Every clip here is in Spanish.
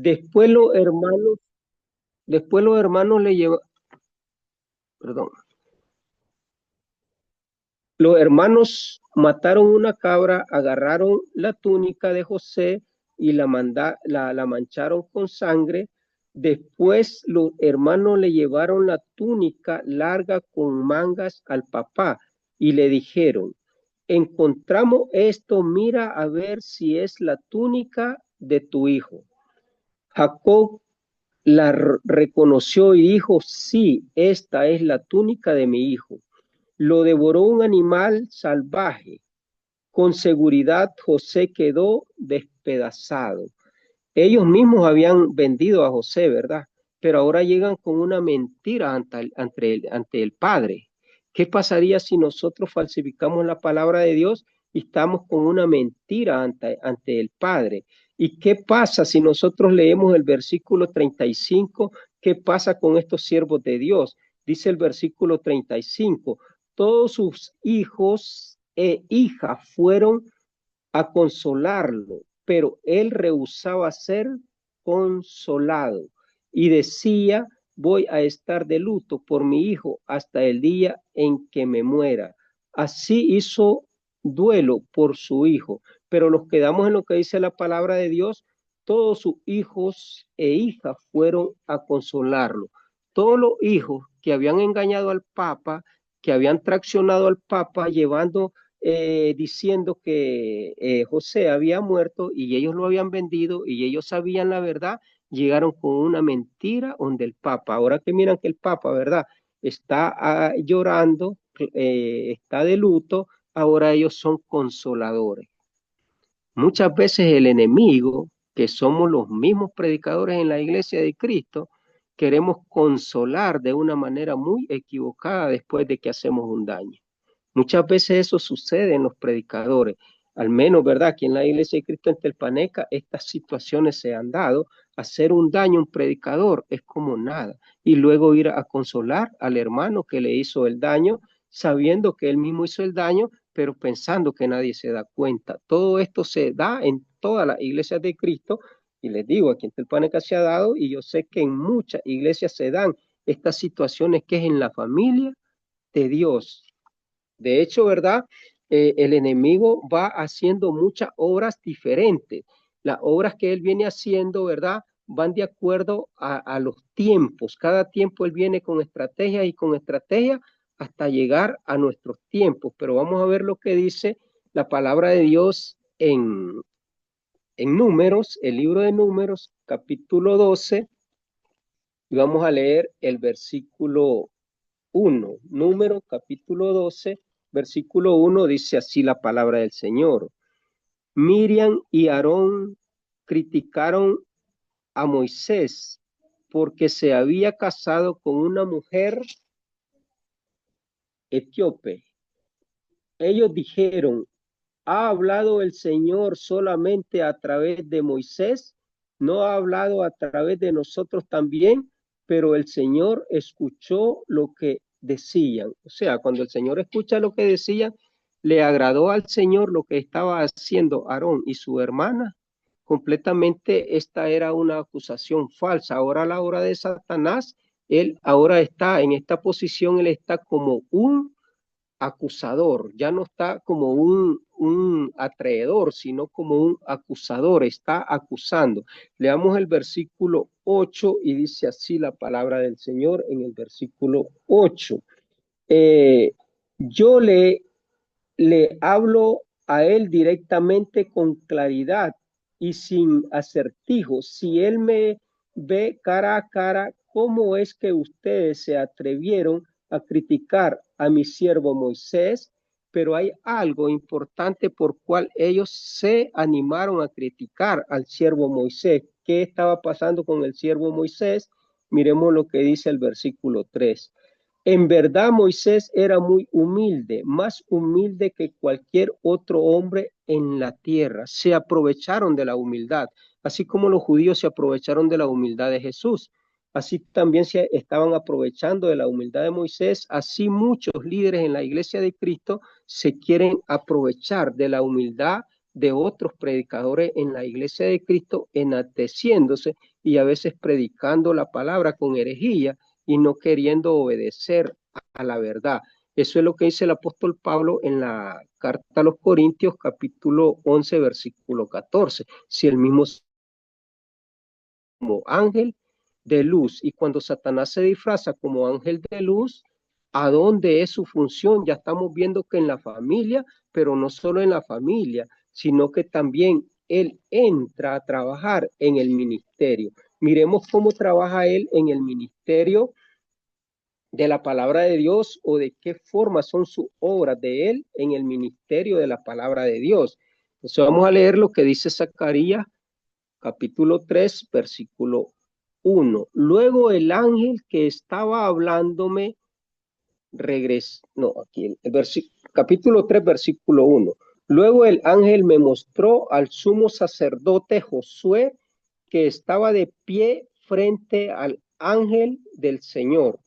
Después los hermanos, después los hermanos le llevaron, perdón, los hermanos mataron una cabra, agarraron la túnica de José y la mancharon con sangre. Después los hermanos le llevaron la túnica larga con mangas al papá y le dijeron, encontramos esto, mira a ver si es la túnica de tu hijo. Jacob la reconoció y dijo, sí, esta es la túnica de mi hijo. Lo devoró un animal salvaje. Con seguridad José quedó despedazado. Ellos mismos habían vendido a José, ¿verdad? Pero ahora llegan con una mentira ante el Padre. ¿Qué pasaría si nosotros falsificamos la palabra de Dios y estamos con una mentira ante el Padre? ¿Y qué pasa si nosotros leemos el versículo 35? ¿Qué pasa con estos siervos de Dios? Dice el versículo 35, todos sus hijos e hijas fueron a consolarlo, pero él rehusaba ser consolado y decía, voy a estar de luto por mi hijo hasta el día en que me muera. Así hizo duelo por su hijo, pero los quedamos en lo que dice la palabra de Dios, todos sus hijos e hijas fueron a consolarlo. Todos los hijos que habían engañado al Papa, que habían traicionado al Papa, llevando diciendo que José había muerto y ellos lo habían vendido y ellos sabían la verdad, llegaron con una mentira donde el Papa, ahora que miran que el Papa, ¿verdad? Está llorando, está de luto, ahora ellos son consoladores. Muchas veces el enemigo, que somos los mismos predicadores en la iglesia de Cristo, queremos consolar de una manera muy equivocada después de que hacemos un daño. Muchas veces eso sucede en los predicadores, al menos, ¿verdad? Aquí en la Iglesia de Cristo en Telpaneca, estas situaciones se han dado. Hacer un daño a un predicador es como nada. Y luego ir a consolar al hermano que le hizo el daño, sabiendo que él mismo hizo el daño, pero pensando que nadie se da cuenta. Todo esto se da en todas las iglesias de Cristo. Y les digo, aquí en Telpaneca se ha dado, y yo sé que en muchas iglesias se dan estas situaciones que es en la familia de Dios. De hecho, ¿verdad? El enemigo va haciendo muchas obras diferentes. Las obras que él viene haciendo, ¿verdad? Van de acuerdo a los tiempos. Cada tiempo él viene con estrategia y con estrategia hasta llegar a nuestros tiempos. Pero vamos a ver lo que dice la palabra de Dios en Números, el libro de Números, capítulo 12, y vamos a leer el versículo 1. Número capítulo 12, versículo 1 dice así la palabra del Señor. Miriam y Aarón criticaron a Moisés porque se había casado con una mujer etíope. Ellos dijeron, ¿ha hablado el Señor solamente a través de Moisés? ¿No ha hablado a través de nosotros también? Pero el Señor escuchó lo que decían. O sea, cuando el Señor escucha lo que decían, le agradó al Señor lo que estaba haciendo Aarón y su hermana. Completamente esta era una acusación falsa. Ahora a la hora de Satanás, él ahora está en esta posición, él está como un acusador, ya no está como un atraedor, sino como un acusador, está acusando. Leamos el versículo 8 y dice así la palabra del Señor en el versículo 8. Eh, yo le hablo a él directamente con claridad y sin acertijos. Si él me ve cara a cara, ¿cómo es que ustedes se atrevieron a criticar a mi siervo Moisés? Pero hay algo importante por cual ellos se animaron a criticar al siervo Moisés. ¿Qué estaba pasando con el siervo Moisés? Miremos lo que dice el versículo 3. En verdad Moisés era muy humilde, más humilde que cualquier otro hombre en la tierra. Se aprovecharon de la humildad, así como los judíos se aprovecharon de la humildad de Jesús. Así también se estaban aprovechando de la humildad de Moisés. Así muchos líderes en la iglesia de Cristo se quieren aprovechar de la humildad de otros predicadores en la iglesia de Cristo, enalteciéndose y a veces predicando la palabra con herejía y no queriendo obedecer a la verdad. Eso es lo que dice el apóstol Pablo en la carta a los Corintios, capítulo 11, versículo 14. Si el mismo como ángel de luz, y cuando Satanás se disfraza como ángel de luz, ¿a dónde es su función? Ya estamos viendo que en la familia, pero no solo en la familia, sino que también él entra a trabajar en el ministerio. Miremos cómo trabaja él en el ministerio de la palabra de Dios, o de qué forma son sus obras de él en el ministerio de la palabra de Dios. Entonces vamos a leer lo que dice Zacarías capítulo 3, versículo 1. Luego el ángel que estaba hablándome regresó, no, aquí capítulo 3, versículo 1. Luego el ángel me mostró al sumo sacerdote Josué, que estaba de pie frente al ángel del Señor.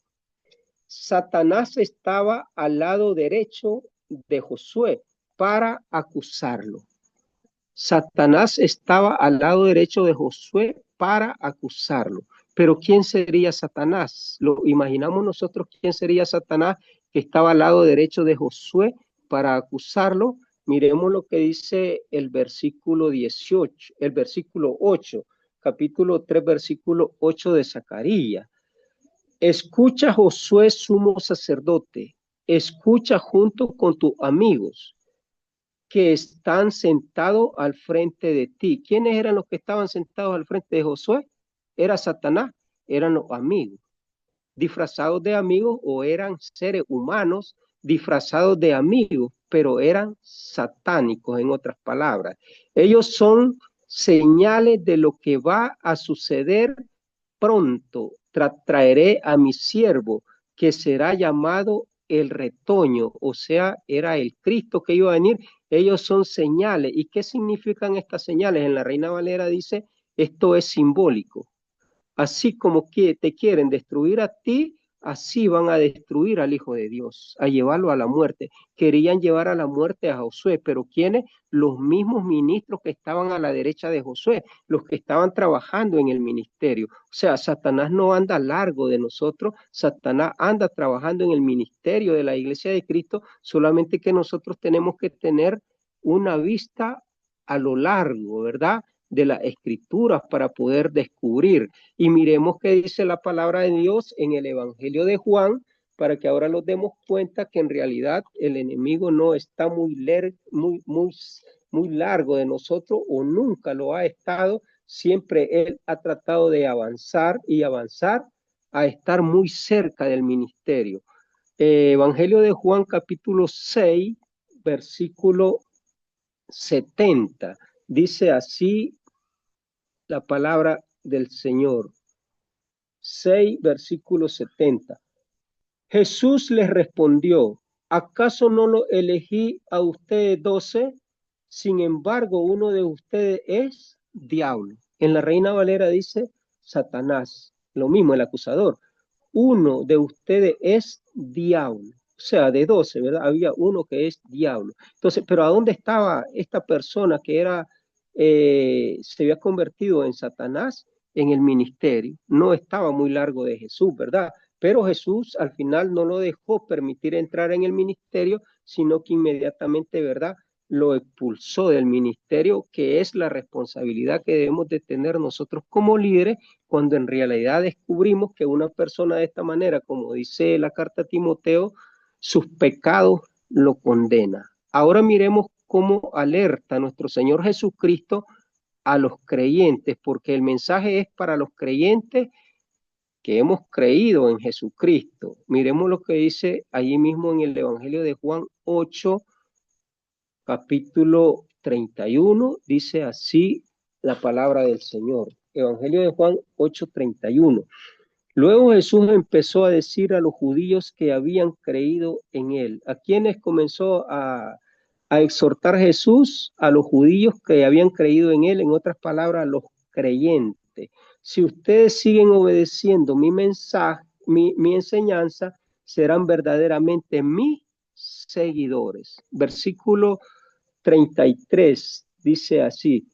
Satanás estaba al lado derecho de Josué para acusarlo. Satanás estaba al lado derecho de Josué para acusarlo. Pero ¿quién sería Satanás? Lo imaginamos nosotros quién sería Satanás que estaba al lado derecho de Josué para acusarlo. Miremos lo que dice el versículo 18, el versículo 8, capítulo 3, versículo 8 de Zacarías. Escucha, Josué, sumo sacerdote, escucha junto con tus amigos que están sentados al frente de ti. ¿Quiénes eran los que estaban sentados al frente de Josué? Era Satanás, eran los amigos, disfrazados de amigos, o eran seres humanos disfrazados de amigos, pero eran satánicos, en otras palabras. Ellos son señales de lo que va a suceder pronto. Traeré a mi siervo, que será llamado el retoño, o sea, era el Cristo que iba a venir. Ellos son señales. ¿Y qué significan estas señales? En la Reina Valera dice, esto es simbólico. Así como que te quieren destruir a ti, así van a destruir al Hijo de Dios, a llevarlo a la muerte. Querían llevar a la muerte a Josué, pero ¿quiénes? Los mismos ministros que estaban a la derecha de Josué, los que estaban trabajando en el ministerio. O sea, Satanás no anda largo de nosotros, Satanás anda trabajando en el ministerio de la iglesia de Cristo, solamente que nosotros tenemos que tener una vista a lo largo, ¿verdad?, de las escrituras para poder descubrir. Y miremos qué dice la palabra de Dios en el Evangelio de Juan, para que ahora nos demos cuenta que en realidad el enemigo no está muy largo de nosotros, o nunca lo ha estado. Siempre él ha tratado de avanzar y avanzar a estar muy cerca del ministerio. Evangelio de Juan capítulo 6, versículo 70. Dice así la palabra del Señor. 6, versículo 70. Jesús les respondió, ¿acaso no lo elegí a ustedes 12? Sin embargo, uno de ustedes es diablo. En la Reina Valera dice Satanás, lo mismo el acusador. Uno de ustedes es diablo. O sea, de 12, ¿verdad? Había uno que es diablo. Entonces, pero ¿a dónde estaba esta persona que era, se había convertido en Satanás? En el ministerio. No estaba muy largo de Jesús, ¿verdad? Pero Jesús al final no lo dejó permitir entrar en el ministerio, sino que inmediatamente, ¿verdad?, lo expulsó del ministerio, que es la responsabilidad que debemos de tener nosotros como líderes, cuando en realidad descubrimos que una persona de esta manera, como dice la carta a Timoteo, sus pecados lo condena. Ahora miremos cómo alerta nuestro Señor Jesucristo a los creyentes, porque el mensaje es para los creyentes que hemos creído en Jesucristo. Miremos lo que dice allí mismo en el Evangelio de Juan 8, capítulo 31, dice así la palabra del Señor. Evangelio de Juan 8, 31. Luego Jesús empezó a decir a los judíos que habían creído en él. ¿A quiénes comenzó a exhortar Jesús? A los judíos que habían creído en él, en otras palabras, a los creyentes. Si ustedes siguen obedeciendo mi mensaje, mi enseñanza, serán verdaderamente mis seguidores. Versículo 33 dice así.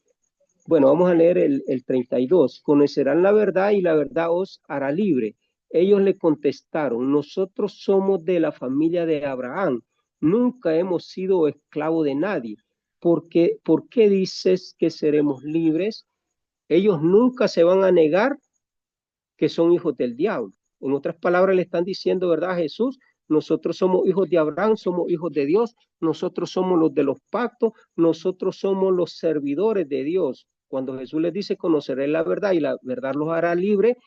Bueno, vamos a leer el 32. Conocerán la verdad y la verdad os hará libre. Ellos le contestaron, nosotros somos de la familia de Abraham. Nunca hemos sido esclavos de nadie. ¿Por qué dices que seremos libres? Ellos nunca se van a negar que son hijos del diablo. En otras palabras, le están diciendo, ¿verdad, Jesús? Nosotros somos hijos de Abraham, somos hijos de Dios, nosotros somos los de los pactos, nosotros somos los servidores de Dios. Cuando Jesús les dice, conoceré la verdad y la verdad los hará libre,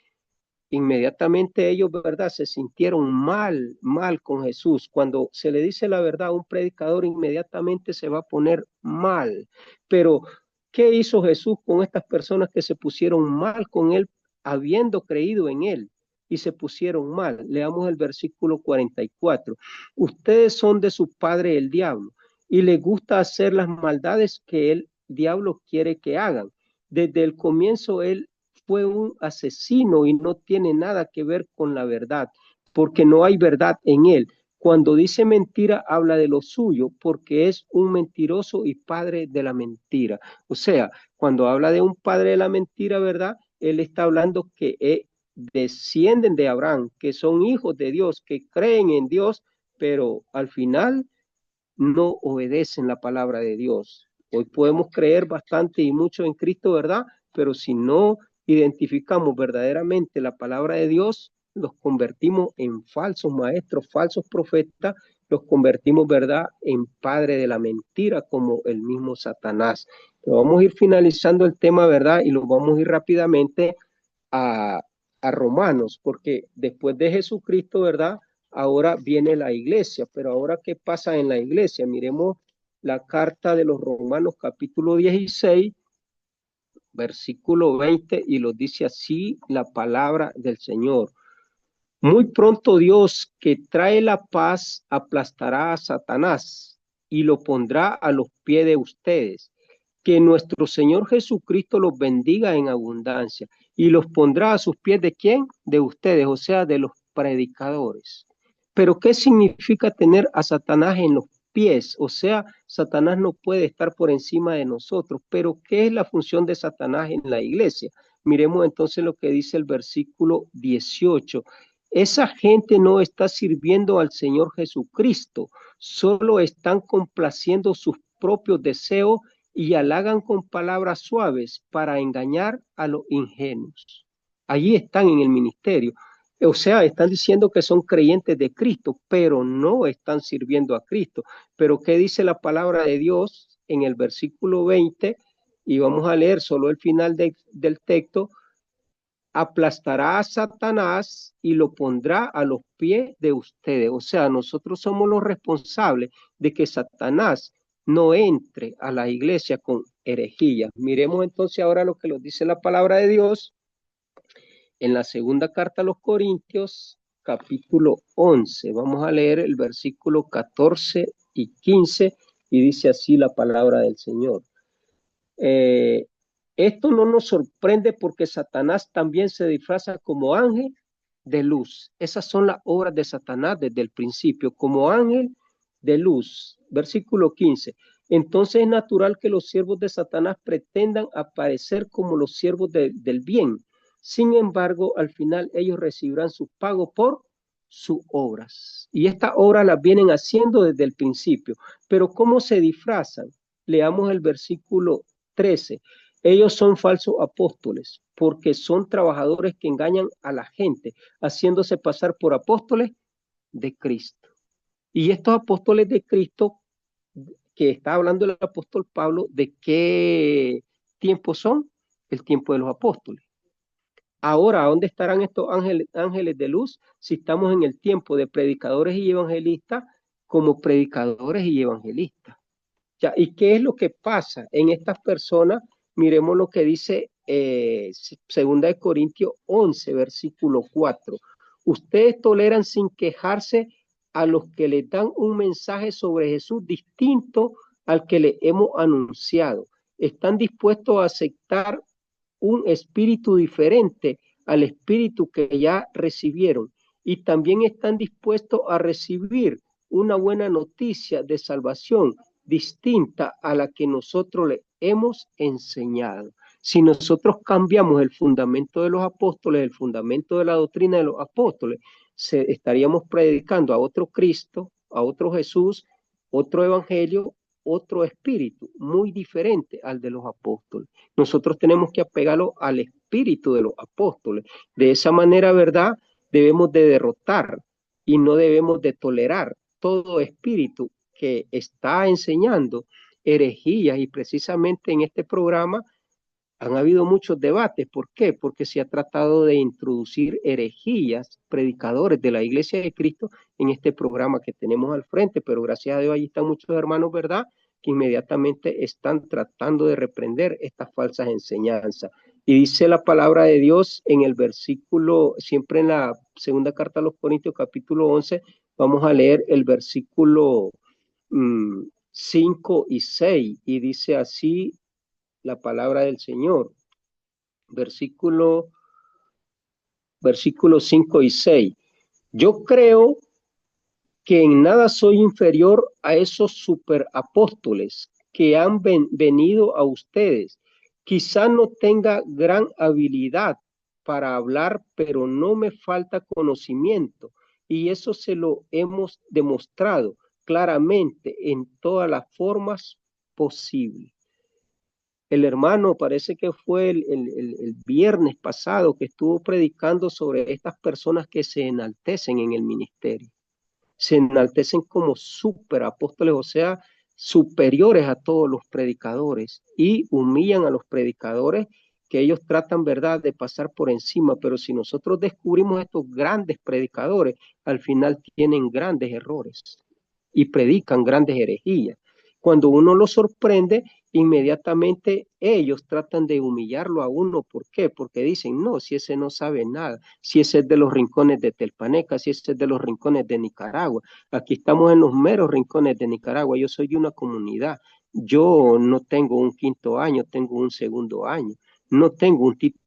inmediatamente ellos, ¿verdad? Se sintieron mal con Jesús. Cuando se le dice la verdad a un predicador, inmediatamente se va a poner mal. Pero, ¿qué hizo Jesús con estas personas que se pusieron mal con él, habiendo creído en él? Y se pusieron mal. Leamos el versículo 44. Ustedes son de su padre el diablo, y les gusta hacer las maldades que el diablo quiere que hagan. Desde el comienzo él fue un asesino y no tiene nada que ver con la verdad, porque no hay verdad en él. Cuando dice mentira, habla de lo suyo, porque es un mentiroso y padre de la mentira. O sea, cuando habla de un padre de la mentira, ¿verdad? Él está hablando que descienden de Abraham, que son hijos de Dios, que creen en Dios, pero al final no obedecen la palabra de Dios. Hoy podemos creer bastante y mucho en Cristo, ¿verdad? Pero si no identificamos verdaderamente la palabra de Dios, los convertimos en falsos maestros, falsos profetas, los convertimos, ¿verdad?, en padre de la mentira, como el mismo Satanás. Pero vamos a ir finalizando el tema, ¿verdad? Y lo vamos a ir rápidamente a, a Romanos, porque después de Jesucristo, ¿verdad? Ahora viene la iglesia, pero ahora ¿qué pasa en la iglesia? Miremos la carta de los Romanos capítulo 16, versículo 20, y lo dice así la palabra del Señor. Muy pronto Dios, que trae la paz, aplastará a Satanás y lo pondrá a los pies de ustedes. Que nuestro Señor Jesucristo los bendiga en abundancia y los pondrá a sus pies. ¿De quién? De ustedes, o sea, de los predicadores. Pero ¿qué significa tener a Satanás en los pies? O sea, Satanás no puede estar por encima de nosotros. Pero ¿qué es la función de Satanás en la iglesia? Miremos entonces lo que dice el versículo 18. Esa gente no está sirviendo al Señor Jesucristo, solo están complaciendo sus propios deseos y halagan con palabras suaves para engañar a los ingenuos. Allí están en el ministerio. O sea, están diciendo que son creyentes de Cristo, pero no están sirviendo a Cristo. Pero ¿qué dice la palabra de Dios en el versículo 20? Y vamos a leer solo el final del texto. Aplastará a Satanás y lo pondrá a los pies de ustedes. O sea, nosotros somos los responsables de que Satanás no entre a la iglesia con herejías. Miremos entonces ahora lo que nos dice la palabra de Dios en la segunda carta a los Corintios, capítulo 11. Vamos a leer el versículo 14 y 15 y dice así la palabra del Señor. Esto no nos sorprende porque Satanás también se disfraza como ángel de luz. Esas son las obras de Satanás desde el principio, como ángel de luz. Versículo 15. Entonces es natural que los siervos de Satanás pretendan aparecer como los siervos del bien. Sin embargo, al final ellos recibirán su pago por sus obras. Y estas obras las vienen haciendo desde el principio. Pero ¿cómo se disfrazan? Leamos el versículo 13. Ellos son falsos apóstoles porque son trabajadores que engañan a la gente, haciéndose pasar por apóstoles de Cristo. Y estos apóstoles de Cristo, que está hablando el apóstol Pablo, ¿de qué tiempo son? El tiempo de los apóstoles. Ahora, ¿dónde estarán estos ángeles de luz si estamos en el tiempo de predicadores y evangelistas como predicadores y evangelistas? Ya, ¿y qué es lo que pasa en estas personas? Miremos lo que dice 2 Corintios 11, versículo 4. Ustedes toleran sin quejarse a los que les dan un mensaje sobre Jesús distinto al que le hemos anunciado. Están dispuestos a aceptar un espíritu diferente al espíritu que ya recibieron y también están dispuestos a recibir una buena noticia de salvación distinta a la que nosotros le hemos enseñado. Si nosotros cambiamos el fundamento de los apóstoles, el fundamento de la doctrina de los apóstoles, estaríamos predicando a otro Cristo, a otro Jesús, otro evangelio, otro espíritu, muy diferente al de los apóstoles. Nosotros tenemos que apegarlo al espíritu de los apóstoles. De esa manera, ¿verdad? Debemos de derrotar y no debemos de tolerar todo espíritu que está enseñando herejías, y precisamente en este programa han habido muchos debates. ¿Por qué? Porque se ha tratado de introducir herejías, predicadores de la Iglesia de Cristo en este programa que tenemos al frente, pero gracias a Dios ahí están muchos hermanos, ¿verdad?, que inmediatamente están tratando de reprender estas falsas enseñanzas. Y dice la palabra de Dios en el versículo, siempre en la segunda carta a los Corintios, capítulo 11, vamos a leer el versículo 5 y 6, y dice así la palabra del Señor. Versículo 5 y 6. Yo creo que en nada soy inferior a esos superapóstoles que han venido a ustedes. Quizá no tenga gran habilidad para hablar, pero no me falta conocimiento, y eso se lo hemos demostrado claramente en todas las formas posibles. El hermano, parece que fue el viernes pasado, que estuvo predicando sobre estas personas que se enaltecen en el ministerio. Se enaltecen como superapóstoles, o sea, superiores a todos los predicadores, y humillan a los predicadores que ellos tratan, ¿verdad?, de pasar por encima. Pero si nosotros descubrimos estos grandes predicadores, al final tienen grandes errores y predican grandes herejías. Cuando uno los sorprende, inmediatamente ellos tratan de humillarlo a uno. ¿Por qué? Porque dicen, no, si ese no sabe nada, si ese es de los rincones de Telpaneca, si ese es de los rincones de Nicaragua. Aquí estamos en los meros rincones de Nicaragua. Yo soy de una comunidad. Yo no tengo un quinto año, tengo un segundo año. No tengo un título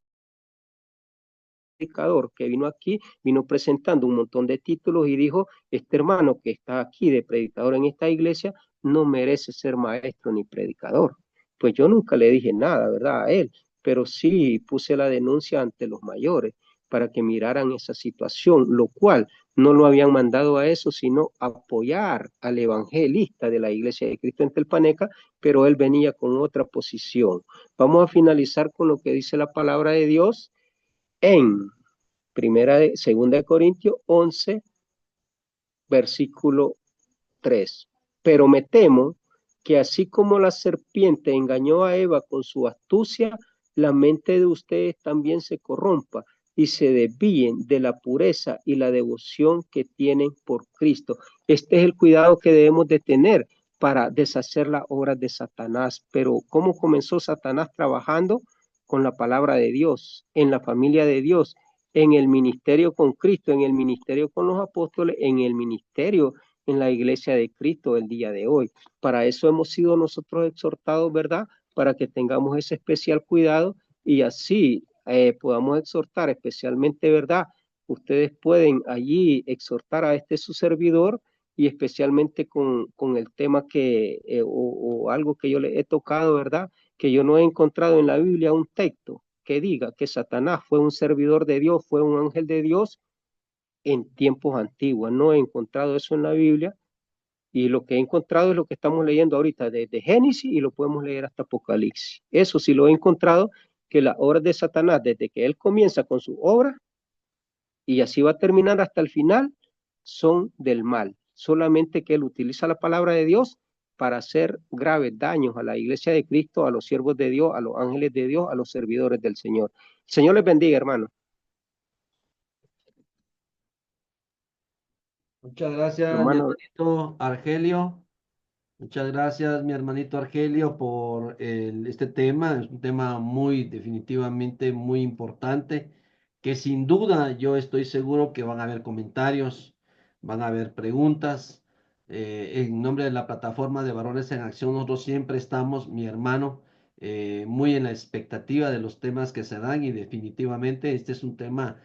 que vino aquí, vino presentando un montón de títulos y dijo, este hermano que está aquí de predicador en esta iglesia no merece ser maestro ni predicador. Pues yo nunca le dije nada, ¿verdad?, a él, pero sí puse la denuncia ante los mayores para que miraran esa situación, lo cual no lo habían mandado a eso, sino apoyar al evangelista de la Iglesia de Cristo en Telpaneca, pero él venía con otra posición. Vamos a finalizar con lo que dice la palabra de Dios en segunda de Corintios 11, versículo 3. Pero me temo que así como la serpiente engañó a Eva con su astucia, la mente de ustedes también se corrompa y se desvíen de la pureza y la devoción que tienen por Cristo. Este es el cuidado que debemos de tener para deshacer las obras de Satanás. Pero ¿cómo comenzó Satanás trabajando? Con la palabra de Dios, en la familia de Dios, en el ministerio con Cristo, en el ministerio con los apóstoles, en el ministerio en la iglesia de Cristo el día de hoy. Para eso hemos sido nosotros exhortados, ¿verdad? Para que tengamos ese especial cuidado y así podamos exhortar especialmente, ¿verdad? Ustedes pueden allí exhortar a este su servidor, y especialmente con el tema o algo que yo le he tocado, ¿verdad? Que yo no he encontrado en la Biblia un texto que diga que Satanás fue un servidor de Dios, fue un ángel de Dios en tiempos antiguos. No he encontrado eso en la Biblia, y lo que he encontrado es lo que estamos leyendo ahorita desde Génesis, y lo podemos leer hasta Apocalipsis. Eso sí lo he encontrado, que las obras de Satanás, desde que él comienza con su obra y así va a terminar hasta el final, son del mal. Solamente que él utiliza la palabra de Dios para hacer graves daños a la iglesia de Cristo, a los siervos de Dios, a los ángeles de Dios, a los servidores del Señor. El Señor les bendiga, hermano. Muchas gracias, mi Hermano, hermanito Argelio. Muchas gracias, mi hermanito Argelio, por este tema. Es un tema muy, definitivamente muy importante, que sin duda yo estoy seguro que van a haber comentarios, van a haber preguntas. En nombre de la plataforma de Varones en Acción, nosotros siempre estamos, mi hermano, muy en la expectativa de los temas que se dan, y definitivamente este es un tema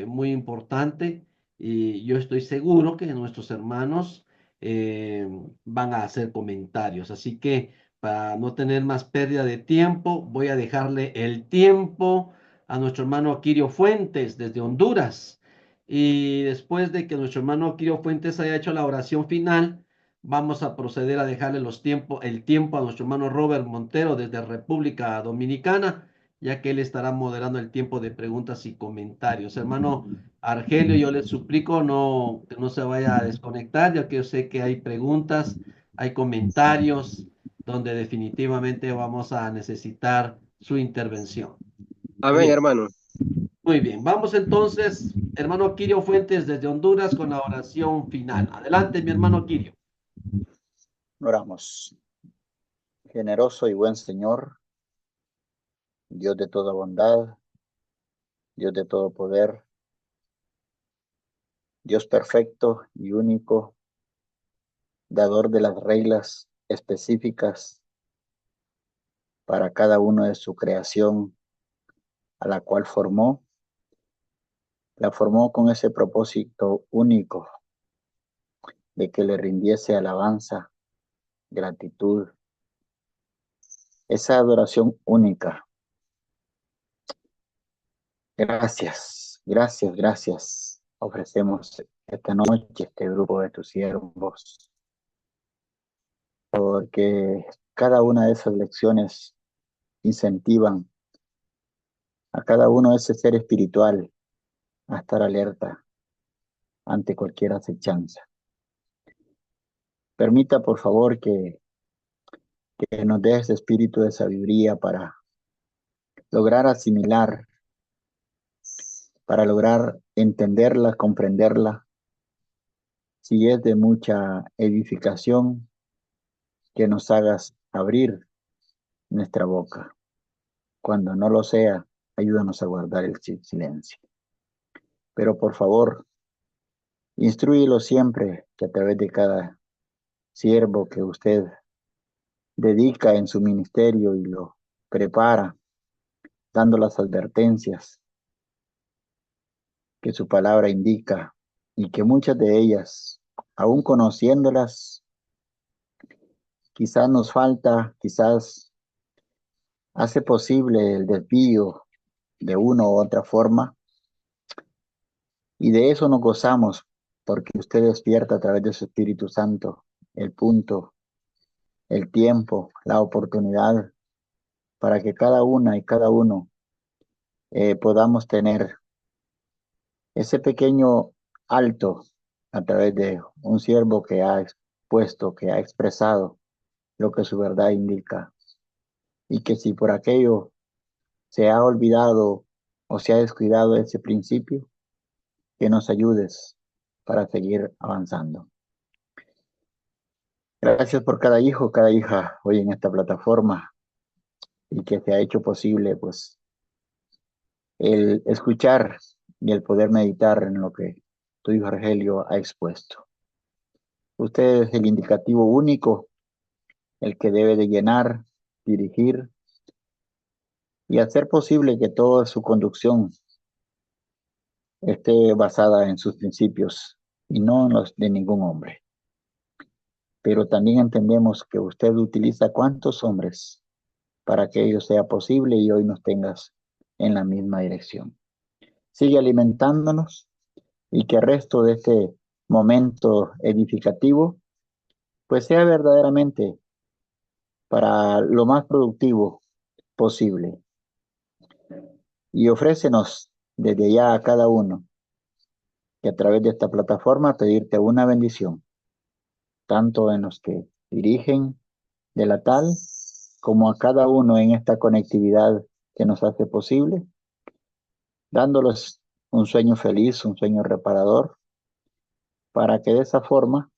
muy importante, y yo estoy seguro que nuestros hermanos van a hacer comentarios. Así que para no tener más pérdida de tiempo, voy a dejarle el tiempo a nuestro hermano Quirio Fuentes desde Honduras. Y después de que nuestro hermano Quirio Fuentes haya hecho la oración final, vamos a proceder a dejarle el tiempo a nuestro hermano Robert Montero desde República Dominicana, ya que él estará moderando el tiempo de preguntas y comentarios. Hermano Argelio, yo le suplico que no se vaya a desconectar, ya que yo sé que hay preguntas, hay comentarios donde definitivamente vamos a necesitar su intervención. Amén, Bien, hermano. muy bien. Vamos entonces, hermano Quirio Fuentes desde Honduras con la oración final. Adelante, mi hermano Quirio. Oramos. Generoso y buen Señor, Dios de toda bondad, Dios de todo poder, Dios perfecto y único, dador de las reglas específicas para cada uno de su creación, a la cual la formó con ese propósito único de que le rindiese alabanza, gratitud, esa adoración única. Gracias, gracias, gracias. Ofrecemos esta noche este grupo de tus siervos, porque cada una de esas lecciones incentivan a cada uno de ese ser espiritual a estar alerta ante cualquier acechanza. Permita, por favor, que nos dé ese espíritu de sabiduría para lograr asimilar, para lograr entenderla, comprenderla. Si es de mucha edificación, que nos hagas abrir nuestra boca. Cuando no lo sea, ayúdanos a guardar el silencio. Pero por favor, instrúyelo siempre, que a través de cada siervo que usted dedica en su ministerio y lo prepara, dando las advertencias que su palabra indica, y que muchas de ellas, aún conociéndolas, quizás nos falta, quizás hace posible el desvío de una u otra forma, y de eso nos gozamos, porque usted despierta a través de su Espíritu Santo el punto, el tiempo, la oportunidad, para que cada una y cada uno podamos tener ese pequeño alto a través de un siervo que ha expuesto, que ha expresado lo que su verdad indica. Y que si por aquello se ha olvidado o se ha descuidado ese principio, que nos ayudes para seguir avanzando. Gracias por cada hijo, cada hija hoy en esta plataforma, y que se ha hecho posible pues el escuchar y el poder meditar en lo que tu hijo Argelio ha expuesto. Usted es el indicativo único, el que debe de llenar, dirigir y hacer posible que toda su conducción esté basada en sus principios y no en los de ningún hombre. Pero también entendemos que usted utiliza cuantos hombres para que ello sea posible y hoy nos tengas en la misma dirección. Sigue alimentándonos, y que el resto de este momento edificativo pues sea verdaderamente para lo más productivo posible. Y ofrécenos desde ya a cada uno que a través de esta plataforma pedirte una bendición, tanto en los que dirigen de la tal, como a cada uno en esta conectividad que nos hace posible, dándoles un sueño feliz, un sueño reparador, para que de esa forma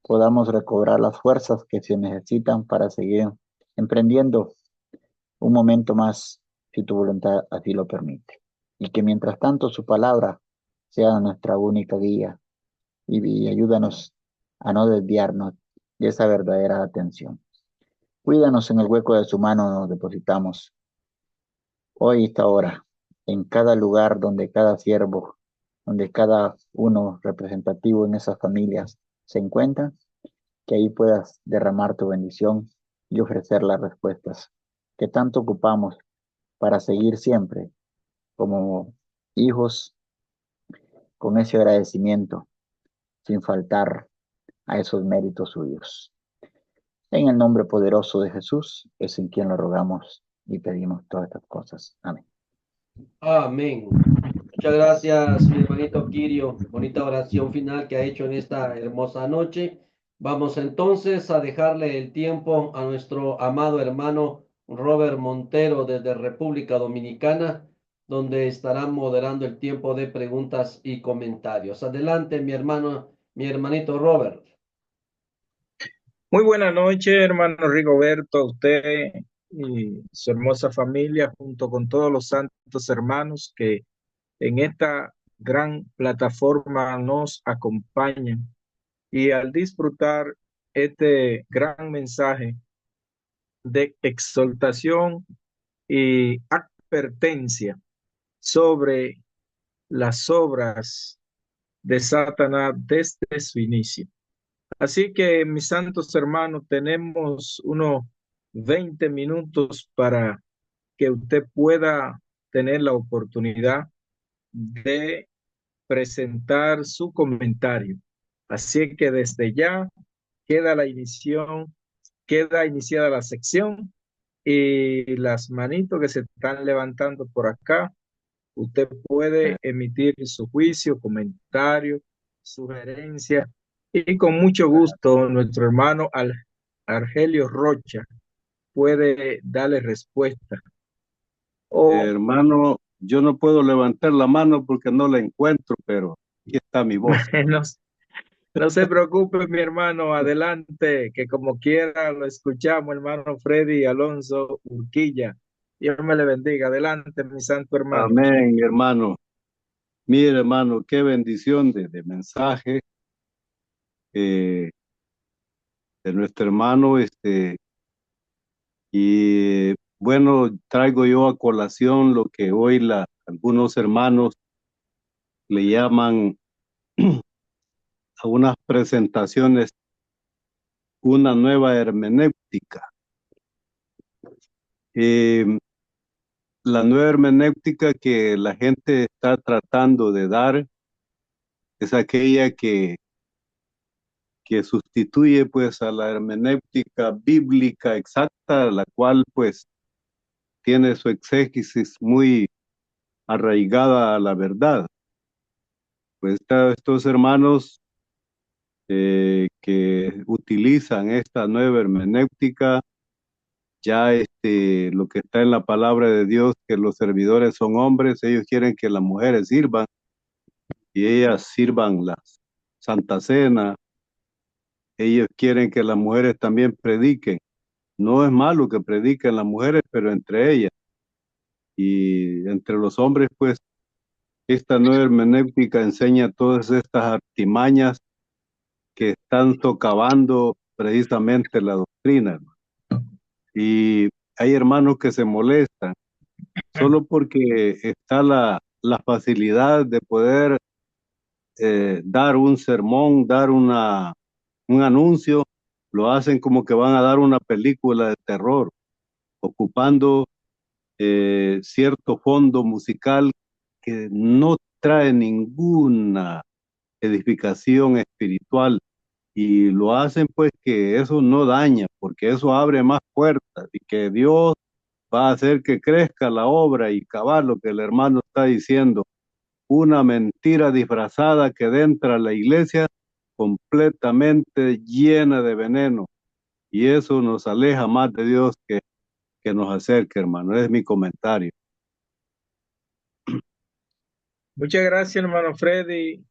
podamos recobrar las fuerzas que se necesitan para seguir emprendiendo un momento más, si tu voluntad así lo permite. Y que mientras tanto su palabra sea nuestra única guía, y ayúdanos a no desviarnos de esa verdadera atención. Cuídanos, en el hueco de su mano nos depositamos hoy, esta hora, en cada lugar donde cada siervo, donde cada uno representativo en esas familias se encuentra, que ahí puedas derramar tu bendición y ofrecer las respuestas que tanto ocupamos para seguir siempre como hijos con ese agradecimiento, sin faltar a esos méritos suyos. En el nombre poderoso de Jesús es en quien lo rogamos y pedimos todas estas cosas. Amén. Amén. Muchas gracias, mi hermanito Kirio. Bonita oración final que ha hecho en esta hermosa noche. Vamos entonces a dejarle el tiempo a nuestro amado hermano Robert Montero desde República Dominicana, donde estará moderando el tiempo de preguntas y comentarios. Adelante, mi hermano, mi hermanito Robert. Muy buena noche, hermano Rigoberto, a usted y su hermosa familia, junto con todos los santos hermanos que en esta gran plataforma nos acompañan. Y al disfrutar este gran mensaje de exhortación y advertencia sobre las obras de Satanás desde su inicio. Así que, mis santos hermanos, tenemos unos 20 minutos para que usted pueda tener la oportunidad de presentar su comentario. Así que desde ya queda iniciada la sección y las manitos que se están levantando por acá, usted puede emitir su juicio, comentario, sugerencia y con mucho gusto nuestro hermano Argelio Rocha puede darle respuesta. Hermano, yo no puedo levantar la mano porque no la encuentro, pero aquí está mi voz. no, no se preocupe, mi hermano, adelante, que como quiera lo escuchamos, hermano Freddy Alonso Urquilla. Dios me le bendiga. Adelante, mi santo hermano. Amén, hermano. Mire, hermano, qué bendición de mensaje de nuestro hermano. Y bueno, traigo yo a colación lo que hoy algunos hermanos le llaman a unas presentaciones una nueva hermenéutica. La nueva hermenéutica que la gente está tratando de dar es aquella que sustituye pues a la hermenéutica bíblica exacta, la cual pues tiene su exégesis muy arraigada a la verdad. Pues estos hermanos que utilizan esta nueva hermenéutica, ya lo que está en la palabra de Dios, que los servidores son hombres, ellos quieren que las mujeres sirvan y ellas sirvan la Santa Cena. Ellos quieren que las mujeres también prediquen. No es malo que prediquen las mujeres, pero entre ellas y entre los hombres, pues esta nueva hermenéutica enseña todas estas artimañas que están socavando precisamente la doctrina. Y hay hermanos que se molestan solo porque está la facilidad de poder dar un sermón, dar un anuncio, lo hacen como que van a dar una película de terror, ocupando cierto fondo musical que no trae ninguna edificación espiritual, y lo hacen pues que eso no daña, porque eso abre más puertas y que Dios va a hacer que crezca la obra y cabal lo que el hermano está diciendo. Una mentira disfrazada que entra a la iglesia completamente llena de veneno, y eso nos aleja más de Dios que nos acerca, hermano. Es mi comentario. Muchas gracias, hermano Freddy,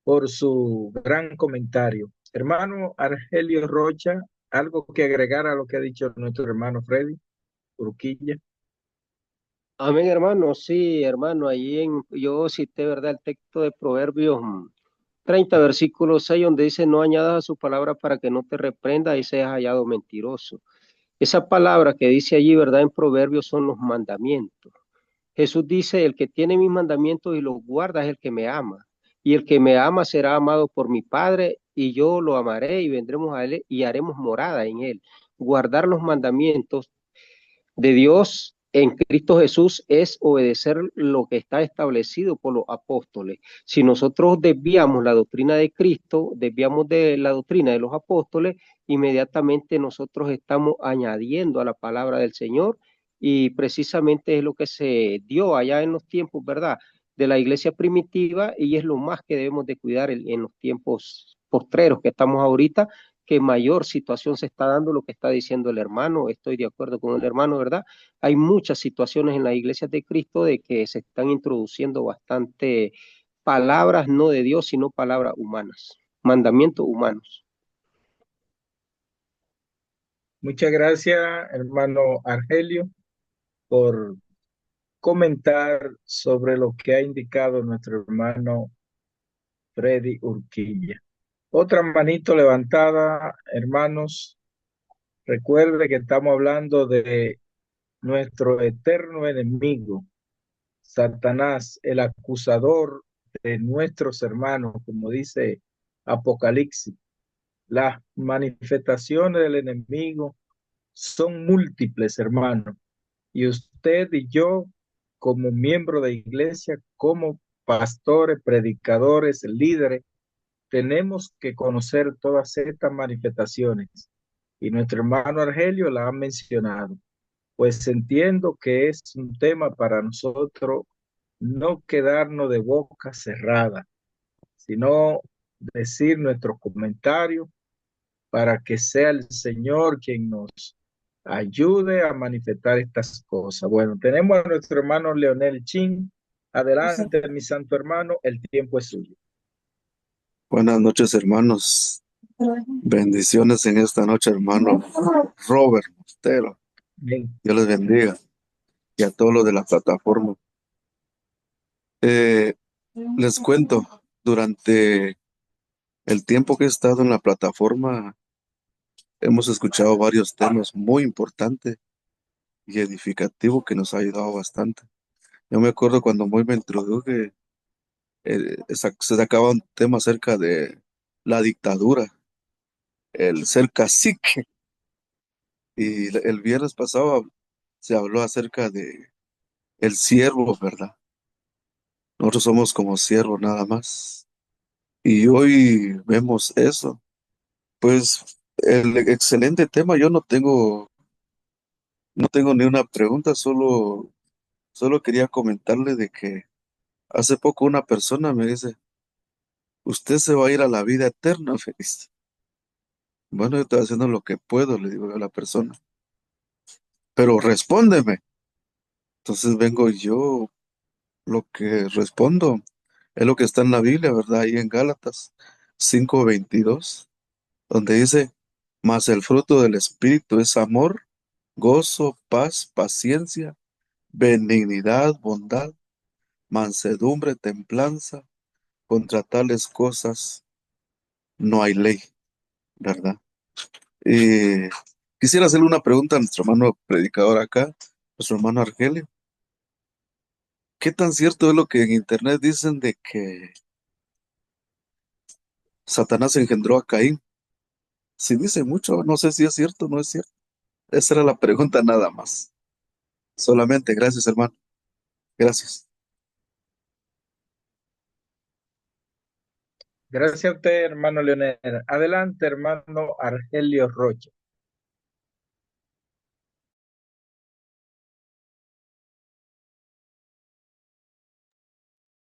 por su gran comentario. Hermano Argelio Rocha, ¿algo que agregar a lo que ha dicho nuestro hermano Freddy Urquilla? Amén, hermano. Sí, hermano, yo cité, ¿verdad? El texto de Proverbios 30, versículo 6, donde dice, no añadas a su palabra para que no te reprenda y seas hallado mentiroso. Esa palabra que dice allí, ¿verdad? En Proverbios son los mandamientos. Jesús dice, el que tiene mis mandamientos y los guarda es el que me ama. Y el que me ama será amado por mi Padre, y yo lo amaré y vendremos a él y haremos morada en él. guardar los mandamientos de Dios en Cristo Jesús es obedecer lo que está establecido por los apóstoles. Si nosotros desviamos la doctrina de Cristo, desviamos de la doctrina de los apóstoles, inmediatamente nosotros estamos añadiendo a la palabra del Señor, y precisamente es lo que se dio allá en los tiempos, ¿verdad?, de la iglesia primitiva, y es lo más que debemos de cuidar en los tiempos postreros que estamos ahorita, que mayor situación se está dando, lo que está diciendo el hermano. Estoy de acuerdo con el hermano, ¿verdad? Hay muchas situaciones en las iglesias de Cristo de que se están introduciendo bastante palabras no de Dios, sino palabras humanas, mandamientos humanos. Muchas gracias, hermano Argelio, por comentar sobre lo que ha indicado nuestro hermano Freddy Urquilla. Otra manito levantada, hermanos. Recuerde que estamos hablando de nuestro eterno enemigo, Satanás, el acusador de nuestros hermanos, como dice Apocalipsis. Las manifestaciones del enemigo son múltiples, hermanos. Y usted y yo, como miembro de iglesia, como pastores, predicadores, líderes, tenemos que conocer todas estas manifestaciones. Y nuestro hermano Argelio la ha mencionado. Pues entiendo que es un tema para nosotros no quedarnos de boca cerrada, sino decir nuestros comentarios para que sea el Señor quien nos ayude a manifestar estas cosas. Bueno, tenemos a nuestro hermano Leonel Chin. Adelante, mi santo hermano, el tiempo es suyo. Buenas noches, hermanos. Bendiciones en esta noche, hermano Robert Mostero. Bien. Dios les bendiga. Y a todos los de la plataforma. Les cuento, durante el tiempo que he estado en la plataforma, hemos escuchado varios temas muy importantes y edificativos que nos ha ayudado bastante. Yo me acuerdo cuando muy me introduje, se sacaba un tema acerca de la dictadura, el ser cacique. Y el viernes pasado se habló acerca de el siervo, ¿verdad? Nosotros somos como siervos nada más. Y hoy vemos eso. Pues el excelente tema, yo no tengo ni una pregunta, solo quería comentarle de que hace poco una persona me dice, usted se va a ir a la vida eterna, me dice. Bueno, yo estoy haciendo lo que puedo, le digo a la persona, pero respóndeme. Entonces vengo yo, lo que respondo es lo que está en la Biblia, ¿verdad? Ahí en Gálatas 5:22, donde dice, mas el fruto del Espíritu es amor, gozo, paz, paciencia, benignidad, bondad, mansedumbre, templanza. Contra tales cosas no hay ley, ¿verdad? Y quisiera hacerle una pregunta a nuestro hermano predicador acá, nuestro hermano Argelio. ¿Qué tan cierto es lo que en internet dicen de que Satanás engendró a Caín? Si dice mucho, no sé si es cierto o no es cierto. Esa era la pregunta nada más. Solamente, gracias, hermano. Gracias. Gracias a usted, hermano Leonel. Adelante, hermano Argelio Rocha.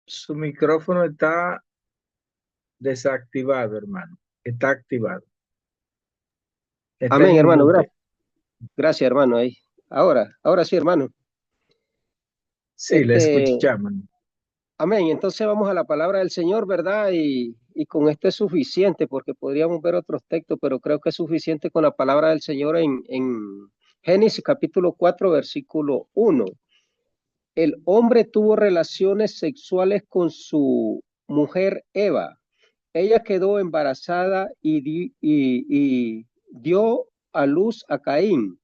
Su micrófono está desactivado, hermano. Está activado. Está Amén, en hermano, mute. gracias, hermano. Ahí. Ahora sí, hermano. Sí, le Este, escuchamos. amén. Entonces vamos a la palabra del Señor, ¿verdad? Y con esto es suficiente, porque podríamos ver otros textos, pero creo que es suficiente con la palabra del Señor en Génesis capítulo 4, versículo 1. El hombre tuvo relaciones sexuales con su mujer Eva. Ella quedó embarazada y dio a luz a Caín.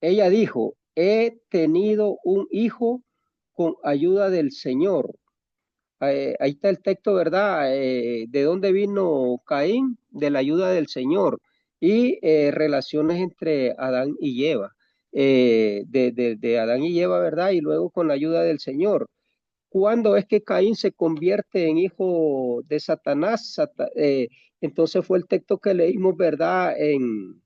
Ella dijo, he tenido un hijo con ayuda del Señor. Ahí está el texto, ¿verdad? ¿De dónde vino Caín? De la ayuda del Señor. y relaciones entre Adán y Eva, de Adán y Eva, ¿verdad? Y luego con la ayuda del Señor. ¿Cuándo es que Caín se convierte en hijo de Satanás? Entonces fue el texto que leímos, ¿verdad? En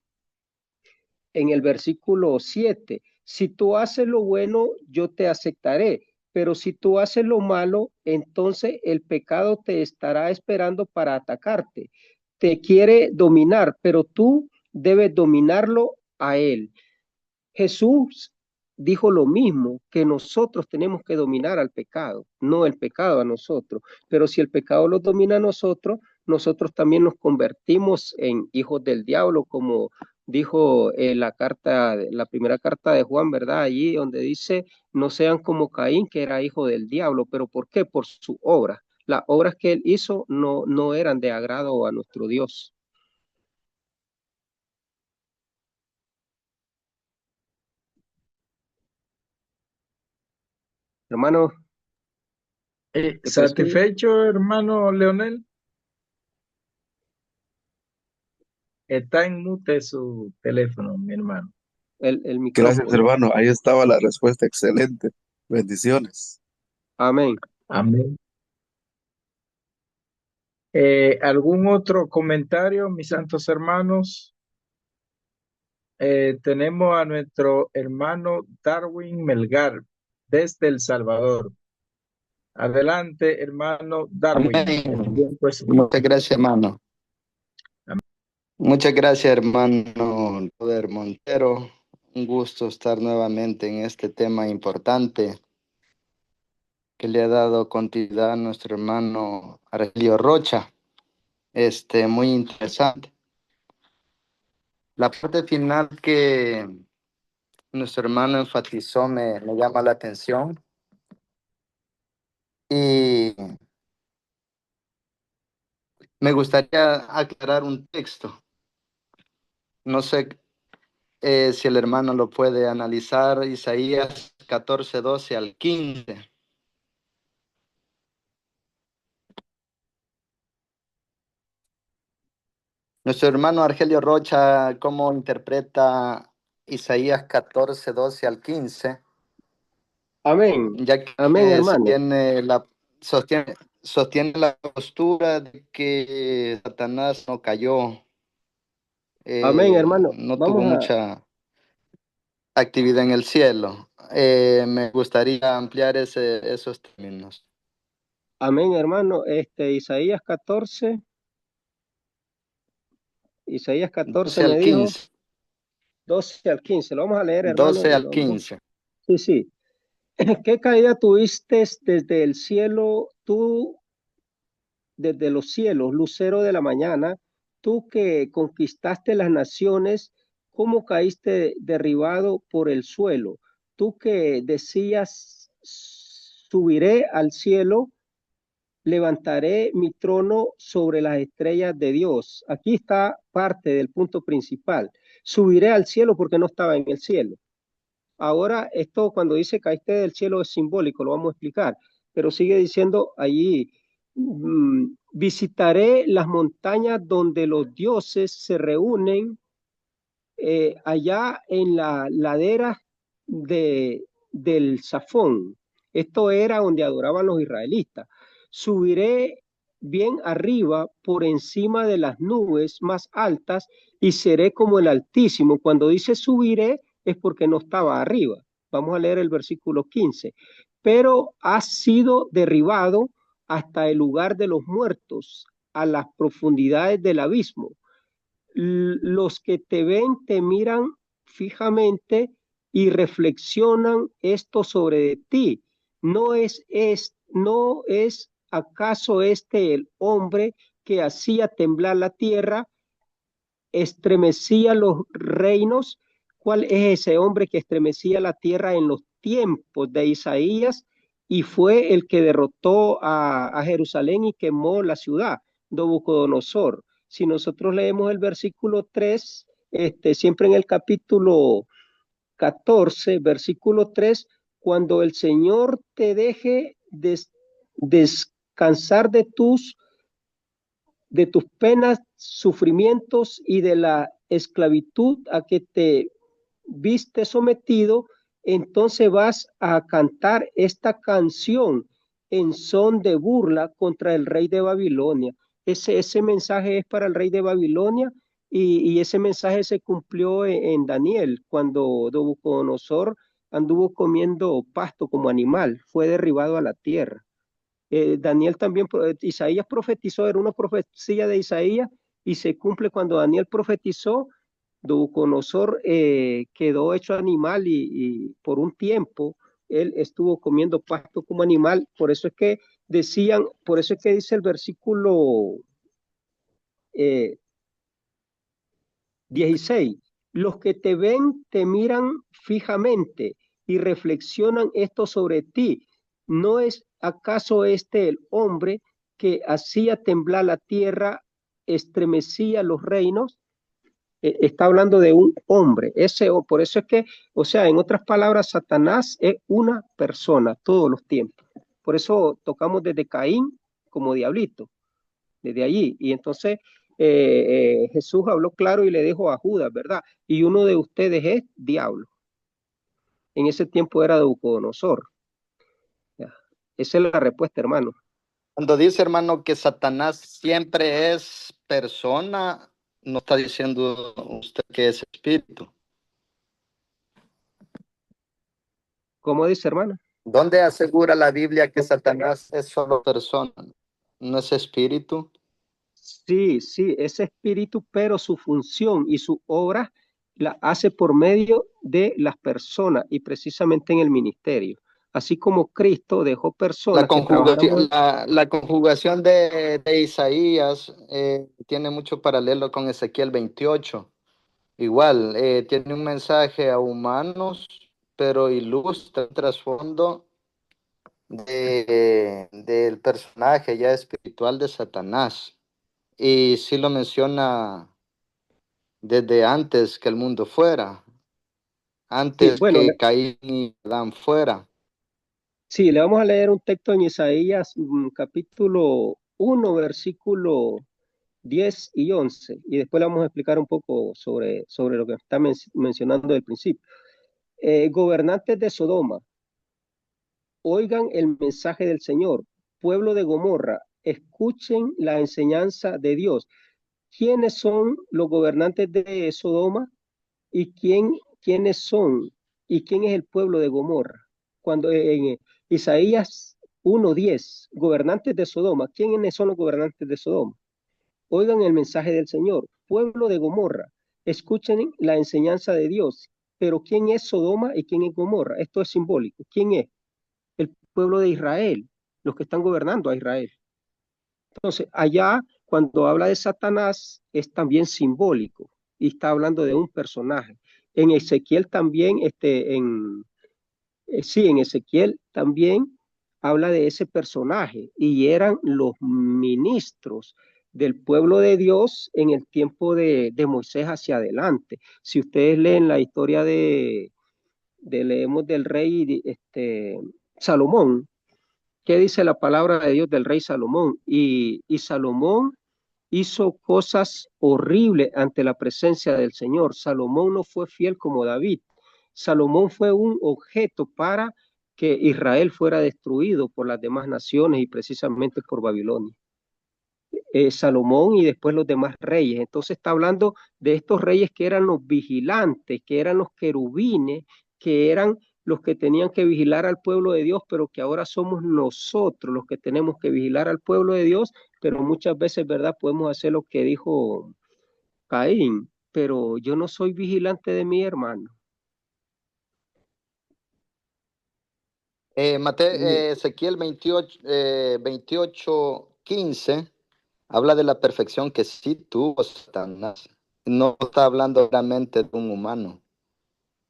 el versículo 7. Si tú haces lo bueno, yo te aceptaré, pero si tú haces lo malo, entonces el pecado te estará esperando para atacarte. Te quiere dominar, pero tú debes dominarlo a él. Jesús dijo lo mismo, que nosotros tenemos que dominar al pecado, no el pecado a nosotros. Pero si el pecado lo domina a nosotros, nosotros también nos convertimos en hijos del diablo, como dijo la primera carta de Juan, ¿verdad? Allí donde dice, no sean como Caín, que era hijo del diablo. ¿Pero por qué? Por su obra. Las obras que él hizo no eran de agrado a nuestro Dios. Hermano, ¿te parece? ¿Satisfecho, hermano Leonel? Está en mute su teléfono, mi hermano. El Gracias, micrófono. hermano. Ahí estaba la respuesta. Excelente. Bendiciones. Amén. Amén. ¿Algún otro comentario, mis santos hermanos? Tenemos a nuestro hermano Darwin Melgar desde El Salvador. Adelante, hermano Darwin. El Amén. tiempo es suyo. Muchas gracias, hermano. Amén. Muchas gracias, hermano Robert Montero. Un gusto estar nuevamente en este tema importante que le ha dado continuidad a nuestro hermano Argelio Rocha. Muy interesante. La parte final que nuestro hermano enfatizó me llama la atención. Y me gustaría aclarar un texto. No sé si el hermano lo puede analizar, Isaías 14, 12 al 15. Nuestro hermano Argelio Rocha, ¿cómo interpreta Isaías 14, 12 al 15? Amén. Ya Amén, que hermano. sostiene la postura de que Satanás no cayó, Amén, hermano. no tuvo Vamos a, mucha actividad en el cielo. Me gustaría ampliar esos términos. amén, hermano. Isaías 14 12 me al dijo, 15. 12 al 15. Lo vamos a leer, hermano, 12 y al lo vamos. 15. Sí, sí. ¿Qué caída tuviste desde el cielo, tú, desde los cielos, lucero de la mañana, tú que conquistaste las naciones, cómo caíste derribado por el suelo? Tú que decías, subiré al cielo, levantaré mi trono sobre las estrellas de Dios. Aquí está parte del punto principal. Subiré al cielo porque no estaba en el cielo. Ahora, esto cuando dice caíste del cielo es simbólico, lo vamos a explicar, pero sigue diciendo allí, visitaré las montañas donde los dioses se reúnen, allá en la ladera del Safón. Esto era donde adoraban los israelitas. Subiré bien arriba por encima de las nubes más altas y seré como el Altísimo. Cuando dice subiré es porque no estaba arriba. Vamos a leer el versículo 15. Pero ha sido derribado hasta el lugar de los muertos, a las profundidades del abismo. Los que te ven te miran fijamente y reflexionan esto sobre ti. No es acaso este el hombre que hacía temblar la tierra, estremecía los reinos? ¿Cuál es ese hombre que estremecía la tierra en los tiempos de Isaías y fue el que derrotó a Jerusalén y quemó la ciudad? Nabucodonosor. Si nosotros leemos el versículo 3, siempre en el capítulo 14, versículo 3, cuando el Señor te deje descansar de tus penas, sufrimientos y de la esclavitud a que te viste sometido, entonces vas a cantar esta canción en son de burla contra el rey de Babilonia. Ese mensaje es para el rey de Babilonia y ese mensaje se cumplió en Daniel, cuando Nabucodonosor anduvo comiendo pasto como animal, fue derribado a la tierra. Daniel también, Isaías profetizó, era una profecía de Isaías y se cumple cuando Daniel profetizó. Nabucodonosor quedó hecho animal y por un tiempo él estuvo comiendo pasto como animal. Por eso es que decían, por eso es que dice el versículo 16, los que te ven te miran fijamente y reflexionan esto sobre ti. ¿No es acaso este el hombre que hacía temblar la tierra, estremecía los reinos? Está hablando de un hombre. Por eso es que, o sea, en otras palabras, Satanás es una persona todos los tiempos. Por eso tocamos desde Caín como diablito, desde allí. Y entonces Jesús habló claro y le dijo a Judas, ¿verdad? Y uno de ustedes es diablo. En ese tiempo era Nabucodonosor. Ya. Esa es la respuesta, hermano. Cuando dice, hermano, que Satanás siempre es persona, no está diciendo usted que es espíritu. ¿Cómo dice, hermano? ¿Dónde asegura la Biblia que Satanás es solo persona? ¿No es espíritu? Sí, sí, es espíritu, pero su función y su obra la hace por medio de las personas y precisamente en el ministerio. Así como Cristo dejó personas que trabajáramos. La conjugación de Isaías tiene mucho paralelo con Ezequiel 28. Igual, tiene un mensaje a humanos, pero ilustra el trasfondo del personaje ya espiritual de Satanás. Y sí lo menciona desde antes que el mundo fuera, Sí, antes bueno, que Caín y Adán fuera. sí, le vamos a leer un texto en Isaías capítulo 1, versículo 10 y 11, y después le vamos a explicar un poco sobre lo que está mencionando del principio. Gobernantes de Sodoma, oigan el mensaje del Señor. Pueblo de Gomorra, escuchen la enseñanza de Dios. ¿Quiénes son los gobernantes de Sodoma y quiénes son y quién es el pueblo de Gomorra? Cuando en Isaías 1:10, gobernantes de Sodoma, ¿quiénes son los gobernantes de Sodoma? Oigan el mensaje del Señor. Pueblo de Gomorra, escuchen la enseñanza de Dios. Pero ¿quién es Sodoma y quién es Gomorra? Esto es simbólico. ¿Quién es? El pueblo de Israel, los que están gobernando a Israel. Entonces, allá, cuando habla de Satanás, es también simbólico y está hablando de un personaje. En Ezequiel también, sí, en Ezequiel también habla de ese personaje y eran los ministros del pueblo de Dios en el tiempo de Moisés hacia adelante. Si ustedes leen la historia leemos del rey Salomón, ¿qué dice la palabra de Dios del rey Salomón? Y Salomón hizo cosas horribles ante la presencia del Señor. Salomón no fue fiel como David. Salomón fue un objeto para que Israel fuera destruido por las demás naciones y precisamente por Babilonia. Salomón y después los demás reyes. Entonces está hablando de estos reyes que eran los vigilantes, que eran los querubines, que eran los que tenían que vigilar al pueblo de Dios, pero que ahora somos nosotros los que tenemos que vigilar al pueblo de Dios, pero muchas veces, ¿verdad? Podemos hacer lo que dijo Caín, pero yo no soy vigilante de mi hermano. Ezequiel 28:15 habla de la perfección que sí tuvo Satanás. No está hablando realmente de un humano.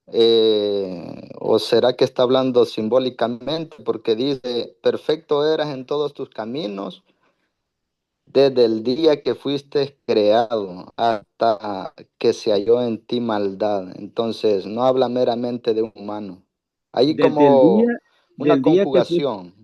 ¿O será que está hablando simbólicamente? Porque dice, perfecto eras en todos tus caminos desde el día que fuiste creado hasta que se halló en ti maldad. Entonces, no habla meramente de un humano. Hay Desde el día, como una del día que fuiste, conjugación.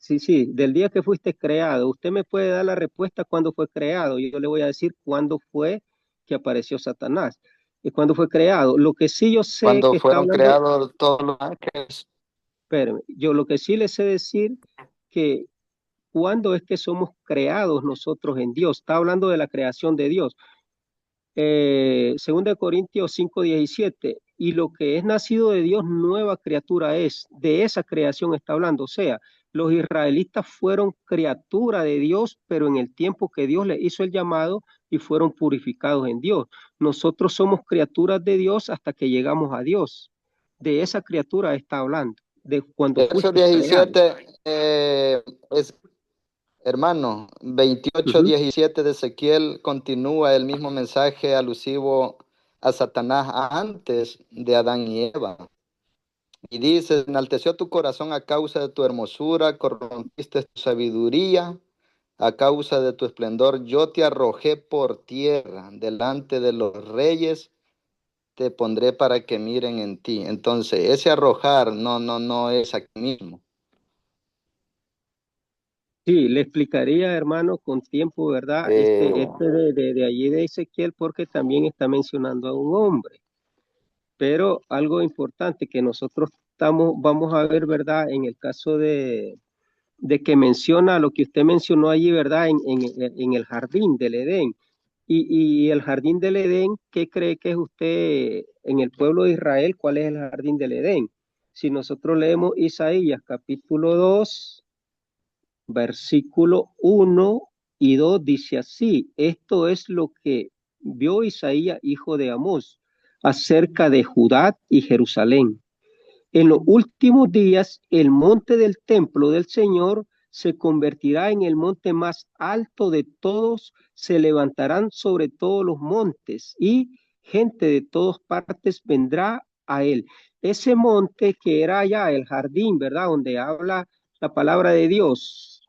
sí, del día que fuiste creado. Usted me puede dar la respuesta cuándo fue creado y yo le voy a decir cuándo fue que apareció Satanás. ¿Y cuándo fue creado? Lo que sí yo sé Cuando que está fueron hablando, creados todos los ángeles. espérame, yo lo que sí les sé decir que cuándo es que somos creados nosotros en Dios. Está hablando de la creación de Dios. 2 Corintios 5:17, y lo que es nacido de Dios, nueva criatura es. De esa creación está hablando. O sea, los israelitas fueron criatura de Dios, pero en el tiempo que Dios les hizo el llamado y fueron purificados en Dios. Nosotros somos criaturas de Dios hasta que llegamos a Dios. De esa criatura está hablando, de cuando Verso fuiste creado. 17 es, hermano, 28:17 de Ezequiel continúa el mismo mensaje alusivo a Satanás antes de Adán y Eva. Y dice, enalteció tu corazón a causa de tu hermosura, corrompiste tu sabiduría, a causa de tu esplendor, yo te arrojé por tierra, delante de los reyes, te pondré para que miren en ti. Entonces, ese arrojar no es aquí mismo. Sí, le explicaría, hermano, con tiempo, ¿verdad? De allí de Ezequiel, porque también está mencionando a un hombre. Pero algo importante que nosotros vamos a ver, ¿verdad? En el caso de que menciona lo que usted mencionó allí, ¿verdad? En el jardín del Edén. Y el jardín del Edén, ¿qué cree que es usted en el pueblo de Israel? ¿Cuál es el jardín del Edén? Si nosotros leemos Isaías capítulo 2, versículo 1 y 2 dice así: esto es lo que vio Isaías, hijo de Amós, acerca de Judá y Jerusalén. En los últimos días, el monte del templo del Señor se convertirá en el monte más alto de todos, se levantarán sobre todos los montes y gente de todas partes vendrá a él. Ese monte que era allá el jardín, ¿verdad? Donde habla la palabra de Dios,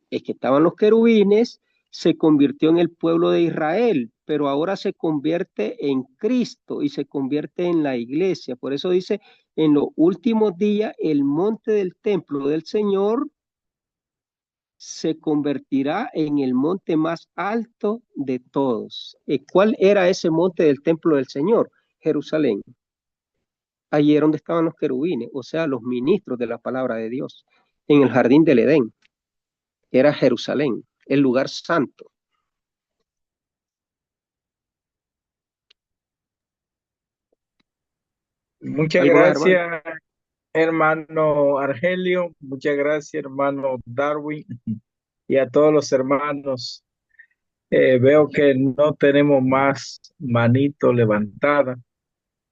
es que estaban los querubines, se convirtió en el pueblo de Israel, pero ahora se convierte en Cristo y se convierte en la iglesia. Por eso dice, en los últimos días, el monte del templo del Señor se convertirá en el monte más alto de todos. ¿Cuál era ese monte del templo del Señor? Jerusalén. Allí era donde estaban los querubines, o sea, los ministros de la palabra de Dios, en el jardín del Edén. Era Jerusalén, el lugar santo. Muchas ¿Algo más, hermano? gracias, hermano Argelio. Muchas gracias, hermano Darwin. Y a todos los hermanos. Veo que no tenemos más manito levantada.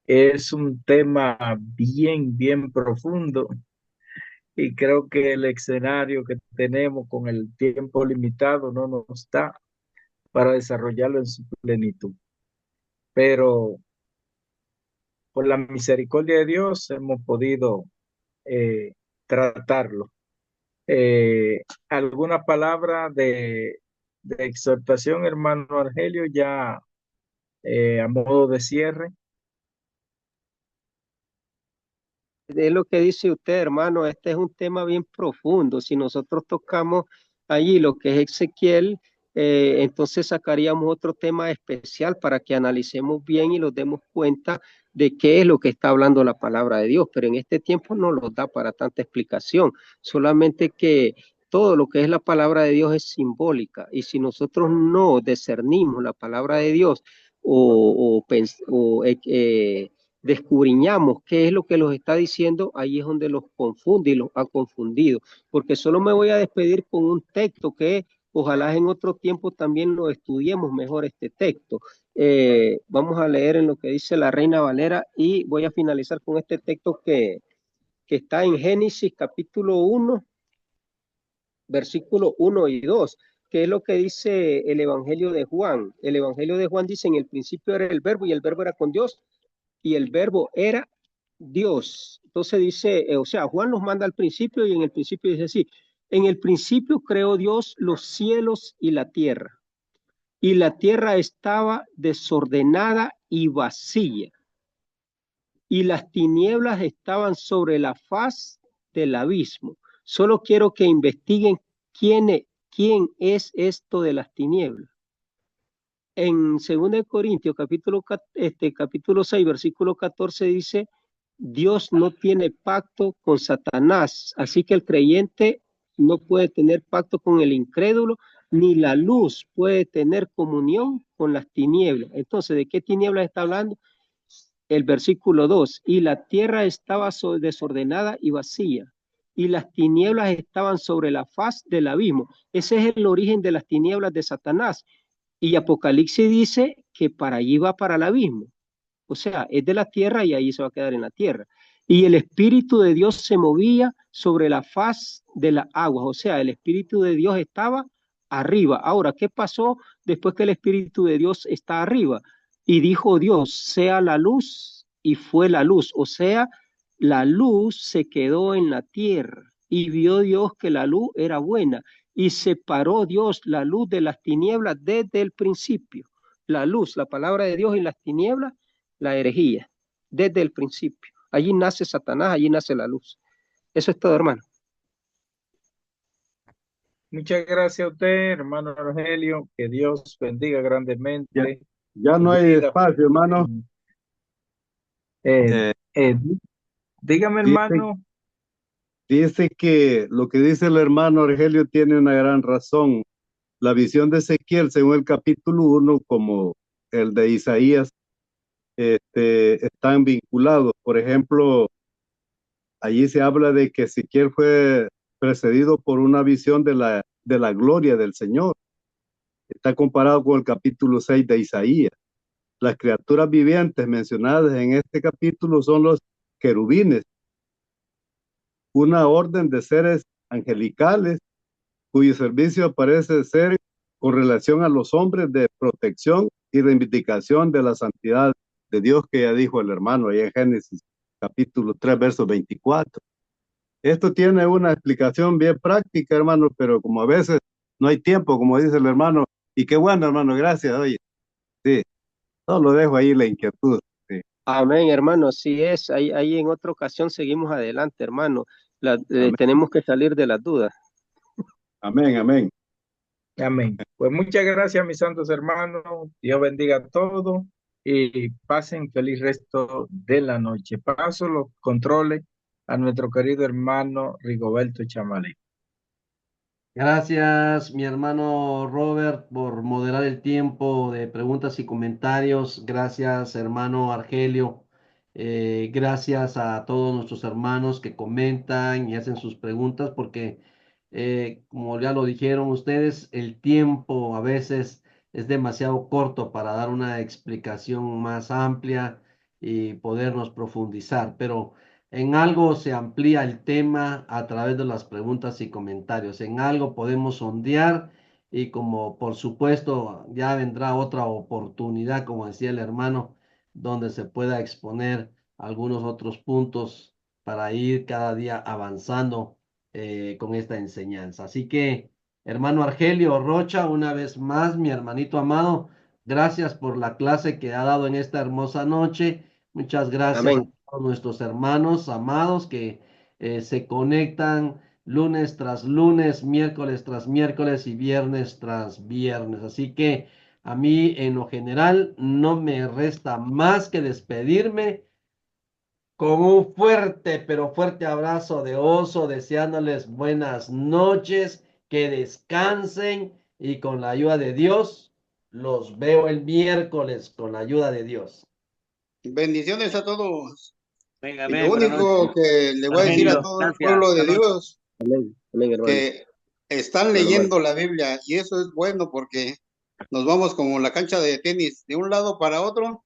Es un tema bien profundo y creo que el escenario que tenemos con el tiempo limitado no nos da para desarrollarlo en su plenitud. Pero por la misericordia de Dios hemos podido eh, tratarlo. ¿Alguna palabra de exhortación, hermano Argelio, ya a modo de cierre? Es lo que dice usted, hermano, este es un tema bien profundo. Si nosotros tocamos allí lo que es Ezequiel, entonces sacaríamos otro tema especial para que analicemos bien y nos demos cuenta de qué es lo que está hablando la palabra de Dios. Pero en este tiempo no nos da para tanta explicación, solamente que todo lo que es la palabra de Dios es simbólica. Y si nosotros no discernimos la palabra de Dios o descubriñamos qué es lo que los está diciendo, ahí es donde los confunde y los ha confundido, porque solo me voy a despedir con un texto que ojalá en otro tiempo también lo estudiemos mejor este texto. Vamos a leer en lo que dice la Reina Valera y voy a finalizar con este texto que está en Génesis capítulo 1, versículo 1 y 2, que es lo que dice el Evangelio de Juan. El Evangelio de Juan dice: en el principio era el verbo y el verbo era con Dios y el verbo era Dios. Entonces dice, o sea, Juan los manda al principio y en el principio dice así: en el principio creó Dios los cielos y la tierra estaba desordenada y vacía, y las tinieblas estaban sobre la faz del abismo. Solo quiero que investiguen quién es esto de las tinieblas. en 2 Corintios, capítulo 6, versículo 14 dice, Dios no tiene pacto con Satanás, así que el creyente no puede tener pacto con el incrédulo, ni la luz puede tener comunión con las tinieblas. Entonces, ¿de qué tinieblas está hablando? El versículo 2, y la tierra estaba desordenada y vacía, y las tinieblas estaban sobre la faz del abismo. Ese es el origen de las tinieblas de Satanás. Y Apocalipsis dice que para allí va para el abismo. O sea, es de la tierra y ahí se va a quedar en la tierra. Y el Espíritu de Dios se movía sobre la faz de las aguas. O sea, el Espíritu de Dios estaba arriba. Ahora, ¿qué pasó después que el Espíritu de Dios está arriba? Y dijo Dios, sea la luz, y fue la luz. O sea, la luz se quedó en la tierra. Y vio Dios que la luz era buena. Y separó Dios la luz de las tinieblas desde el principio. La luz, la palabra de Dios, y las tinieblas, la herejía, desde el principio. Allí nace Satanás, allí nace la luz. Eso es todo, hermano. Muchas gracias a usted, hermano Rogelio. Que Dios bendiga Ya, grandemente ya no su hay vida. espacio, hermano. Eh, Eh, dígame, dice, hermano. dice que lo que dice el hermano Argelio tiene una gran razón. La visión de Ezequiel, según el capítulo 1, como el de Isaías, están vinculados. Por ejemplo, allí se habla de que Ezequiel fue precedido por una visión de la gloria del Señor. Está comparado con el capítulo 6 de Isaías. Las criaturas vivientes mencionadas en este capítulo son los querubines, una orden de seres angelicales cuyo servicio parece ser con relación a los hombres de protección y reivindicación de la santidad de Dios, que ya dijo el hermano ahí en Génesis capítulo 3, verso 24. Esto tiene una explicación bien práctica, hermano, pero como a veces no hay tiempo, como dice el hermano, y qué bueno, hermano, gracias, oye, sí, no lo dejo ahí la inquietud. Sí. Amén, hermano, así es. Ahí en otra ocasión seguimos adelante, hermano. Amén, Tenemos que salir de las dudas. amén, amén. Amén. Pues muchas gracias, mis santos hermanos. Dios bendiga a todos y pasen feliz resto de la noche. Paso los controles a nuestro querido hermano Rigoberto Chamalí. Gracias, mi hermano Robert, por moderar el tiempo de preguntas y comentarios. Gracias, hermano Argelio. Gracias a todos nuestros hermanos que comentan y hacen sus preguntas, porque como ya lo dijeron ustedes, el tiempo a veces es demasiado corto para dar una explicación más amplia y podernos profundizar, pero en algo se amplía el tema a través de las preguntas y comentarios. En algo podemos sondear y como por supuesto ya vendrá otra oportunidad, como decía el hermano, donde se pueda exponer algunos otros puntos para ir cada día avanzando con esta enseñanza. Así que, hermano Argelio Rocha, una vez más, mi hermanito amado, gracias por la clase que ha dado en esta hermosa noche. Muchas gracias a Amén. todos nuestros hermanos amados que se conectan lunes tras lunes, miércoles tras miércoles y viernes tras viernes. Así que a mí en lo general no me resta más que despedirme con un fuerte, pero fuerte abrazo de oso, deseándoles buenas noches, que descansen y con la ayuda de Dios, los veo el miércoles con la ayuda de Dios. Bendiciones a todos. Venga, Y lo amén, buenas único noches. que le voy a decir a Argelio, todo el gracias. pueblo de Buenas noches. Dios, Amén, amén, hermano. que están Bueno, leyendo la Biblia, y eso es bueno porque nos vamos como la cancha de tenis, de un lado para otro,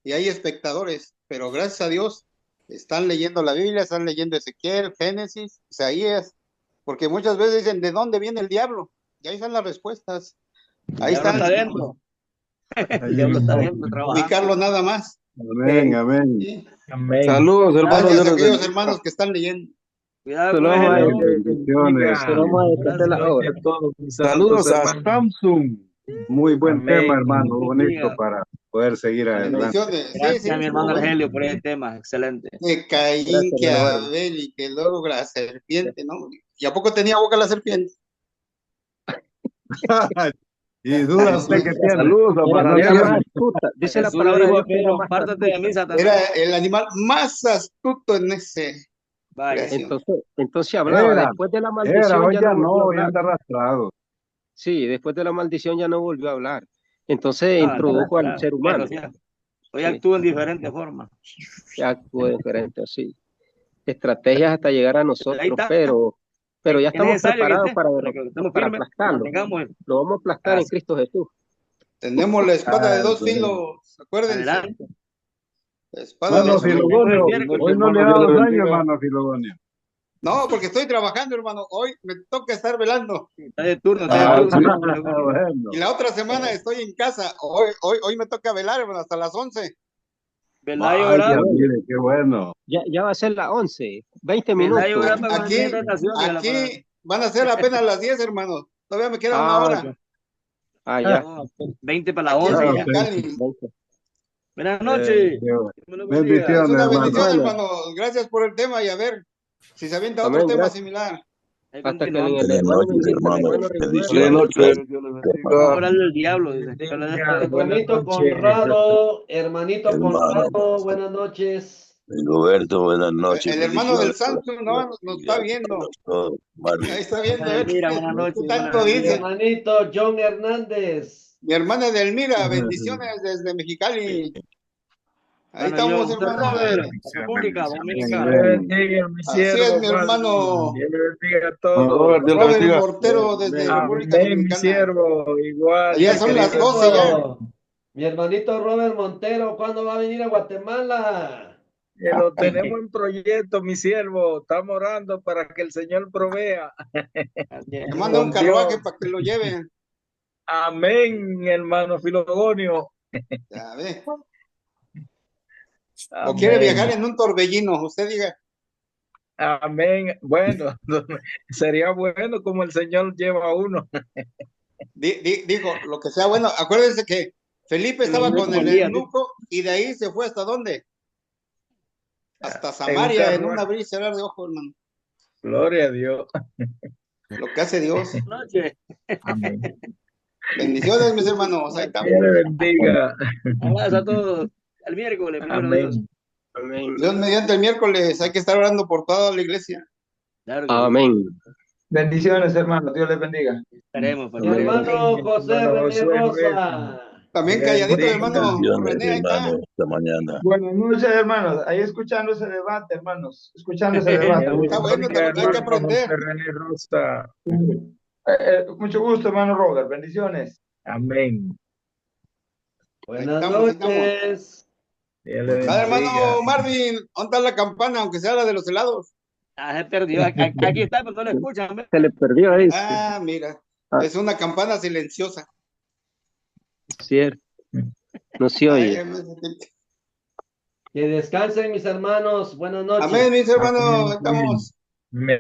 y hay espectadores, pero gracias a Dios están leyendo la Biblia, están leyendo Ezequiel, Génesis, Isaías, porque muchas veces dicen, ¿de dónde viene el diablo? Y ahí están las respuestas, ahí El diablo están, está dentro. El diablo está dentro trabajando. ubicarlo nada más. Amén, amén. ¿Sí? Amén. Saludos, hermanos. Gracias a Dios los aquellos bendiga. hermanos que están leyendo. Cuidado solo con vamos a, Argelio. Bendiciones. solo vamos a defender la Buenas obra. noches a todos mis santos Saludos a hermanos. Samsung. Muy buen Amén. tema, hermano, Dios bonito bendiga. para poder seguir adelante. Bendiciones. Sí, Gracias sí, a mi estuvo hermano bueno. Argelio por ese tema. Excelente. Que Caín, Gracias, que hermano. Abel y que luego la serpiente, ¿no? ¿Y a poco tenía boca la serpiente? Y duda usted que tiene. Saludos, para era más astuta. Dice la Jesús le palabra de dijo Dios que era aquello, más apártate de mí, astuta. Satanás. Era el animal más astuto en ese Vaya. creación. Entonces hablaba, Era, después de la Era, maldición hoy ya ya no volvió a no, ya hablar. anda arrastrado. Sí, después de la maldición ya no volvió a hablar. Entonces Ah, introdujo al claro, ser humano. pero sí, hoy Sí, actúa en diferente forma. ya actuó diferente, así. Estrategias hasta llegar a Ahí nosotros, está. pero ya Es estamos necesario preparados para que estemos para firmes, aplastarlo. mantengamos Lo vamos a aplastar en Cristo Jesús. Tenemos la espada de Ay, dos Dios. filos, acuérdense. adelante. La espada de Hermano dos filos. Filogonio, miércoles, hoy no le hermano, ha Dios dado le daño, bendiga. hermano Filogonio. No, porque estoy trabajando, hermano. Hoy me toca estar velando. Está de turno, Ah, está de sí. turno. Bueno. Y la otra semana estoy en casa. Hoy me toca velar, hermano, hasta las 11. ¿Verdad y Vaya, orar? mire, qué bueno. Ya va a ser las 11, 20 ¿Verdad y minutos. orar para Aquí, las naciones? aquí van a ser apenas las 10, hermano. Todavía me queda una Ah, hora. ya. Ah, ya. No, 20 para las Aquí en 11 Ah, ya. ok. Mexicali. 20. Buenas noches. Qué bueno. Dios me lo bendiga. Es Bendiciones, una hermano. bendición, Hermano. hermano. Gracias por el tema y a ver si se avienta otro Amén, tema gracias. similar. Ahí Hasta que el continuamos. Buenas hermano noches, bendice, el hermanos. hermano renueve. Buenas Bendiciones. noches. Dios les Vamos a bendiga. orarle al diablo. Dice. Hermanito noches. Conrado, hermanito Hermano. Conrado, buenas noches. Roberto, buenas noches. El hermano del Bendiciones. Samsung no nos está viendo. Todos, Marvin. Ahí está viendo, Mira, buenas noches. ¿Qué tanto buenas Mi dice? hermanito John Hernández. Mi hermana Edelmira, bendiciones desde Mexicali. Ahí Bueno, estamos, yo, hermano. brother, República Dominicana. Dios le bendiga, mi Así siervo, es, mi Marvin. hermano Dios le bendiga a Bueno, todos. Robert, Dios le Robert bendiga. Mortero desde República Amén, mi Dominicana. siervo, igual. Allá mi son las querido 12 ya. hermano. Mi hermanito Robert Montero, ¿cuándo va a venir a Guatemala? Que lo tenemos en proyecto, mi siervo. Estamos orando para que el Señor provea. Me manda un Con carruaje Dios. para que lo lleven. Amén, hermano Filogonio. Ya ve. O quiere Amén. viajar en un torbellino, usted diga. Amén. Bueno, sería bueno como el Señor lleva a uno. Digo, lo que sea bueno. Acuérdense que Felipe estaba con el eunuco y de ahí se fue hasta dónde? Hasta Samaria, en un abrir y cerrar de ojos, hermano. Gloria a Dios. Lo que hace Dios. Buenas noches. Amén. Bendiciones, mis hermanos. Ahí estamos. Dios le bendiga. Abrazos a todos. El miércoles, primero Dios. Amén. Amén. Dios mediante el miércoles hay que estar orando por toda la iglesia. Claro que Amén. Bendiciones, hermano. Dios les bendiga. estaremos. Mi hermano José Hermano René José Rosa. También Dios calladito, bendiga. hermano. Bendiciones, René, ahí está. hermano. Hasta mañana. Buenas noches, hermanos. Ahí escuchando ese debate, hermanos. Escuchando ese debate. Dios Está bueno, bendiga, hay que hermano aprender. José René Rosa. Mucho gusto, hermano Robert. Bendiciones. Amén. Buenas Ahí estamos. noches. Dios le Dale, hermano bendiga. Marvin, ¿dónde está la campana, aunque sea la de los helados? Ah, se perdió. Aquí está, pero no lo escuchan. ¿Ve? Se le perdió ahí. Ah, mira. Ah. Es una campana silenciosa. Cierto. No se oye. Que descansen mis hermanos. Buenas noches. Amén, mis hermanos. Estamos. Me